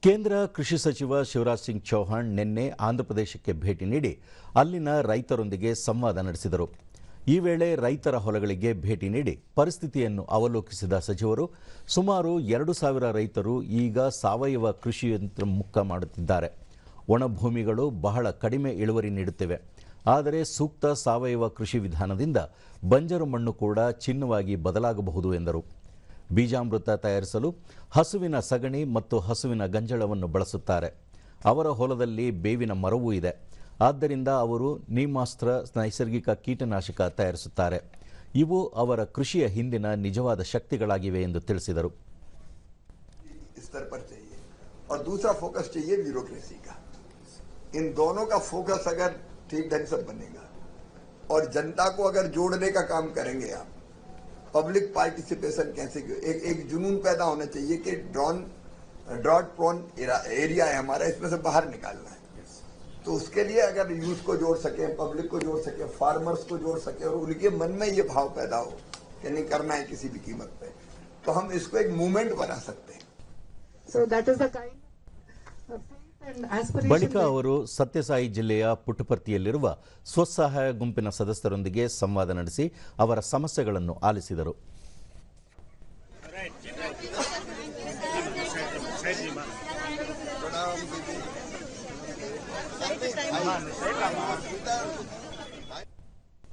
ಕೇಂದ್ರ ಕೃಷಿ ಸಚಿವ ಶಿವರಾಜ್ ಸಿಂಗ್ ಚೌಹಾಣ್ ನಿನ್ನೆ ಆಂಧ್ರಪ್ರದೇಶಕ್ಕೆ ಭೇಟಿ ನೀಡಿ ಅಲ್ಲಿನ ರೈತರೊಂದಿಗೆ ಸಂವಾದ ನಡೆಸಿದರು. ಈ ವೇಳೆ ರೈತರ ಹೊಲಗಳಿಗೆ ಭೇಟಿ ನೀಡಿ ಪರಿಸ್ಥಿತಿಯನ್ನು ಅವಲೋಕಿಸಿದ ಸಚಿವರು ಸುಮಾರು 2,000 ರೈತರು ಈಗ ಸಾವಯವ ಕೃಷಿಯಂತ್ರ ಮುಖ ಮಾಡುತ್ತಿದ್ದಾರೆ. ಒಣಭೂಮಿಗಳು ಬಹಳ ಕಡಿಮೆ ಇಳುವರಿ ನೀಡುತ್ತಿವೆ. ಆದರೆ ಸೂಕ್ತ ಸಾವಯವ ಕೃಷಿ ವಿಧಾನದಿಂದ ಬಂಜರು ಮಣ್ಣು ಕೂಡ ಚಿನ್ನವಾಗಿ ಬದಲಾಗಬಹುದು ಎಂದರು. ಬೀಜಾಮೃತ ತಯಾರಿಸಲು ಹಸುವಿನ ಸಗಣಿ ಮತ್ತು ಹಸುವಿನ ಗಂಜಳವನ್ನು ಬಳಸುತ್ತಾರೆ. ಅವರ ಹೊಲದಲ್ಲಿ ಬೇವಿನ ಮರವೂ ಇದೆ. ಆದ್ದರಿಂದ ಅವರು ನೀಮಾಸ್ತ್ರ ನೈಸರ್ಗಿಕ ಕೀಟನಾಶಕ ತಯಾರಿಸುತ್ತಾರೆ. ಇವು ಅವರ ಕೃಷಿಯ ಹಿಂದಿನ ನಿಜವಾದ ಶಕ್ತಿಗಳಾಗಿವೆ ಎಂದು ತಿಳಿಸಿದರು. स्तर पर चाहिए और दूसरा फोकस चाहिए ब्यूरोक्रेसी का. इन दोनों का फोकस अगर ठीक ढंग से बनेगा और जनता को अगर जोड़ने का काम करेंगे आप, पब्लिक पार्टिसिपेशन कैसे एक जुनून पैदा होना चाहिए कि ड्रॉट प्रोन एरिया है हमारा, इसमें से बाहर निकालना है. तो उसके लिए अगर यूथ को जोड़ सके, पब्लिक को जोड़ सके, फार्मर्स को जोड़ सके और उनके मन में ये भाव पैदा हो कि नहीं करना है किसी भी कीमत पे, तो हम इसको एक मूवमेंट बना सकते हैं. So that is the kind of faith and aspiration. ಬಳಿಕ ಅವರು ಸತ್ಯಸಾಯಿ ಜಿಲ್ಲೆಯ ಪುಟ್ಟಪರ್ತಿಯಲ್ಲಿರುವ ಸ್ವಸಹಾಯ ಗುಂಪಿನ ಸದಸ್ಯರೊಂದಿಗೆ ಸಂವಾದ ನಡೆಸಿ ಅವರ ಸಮಸ್ಯೆಗಳನ್ನು ಆಲಿಸಿದರು.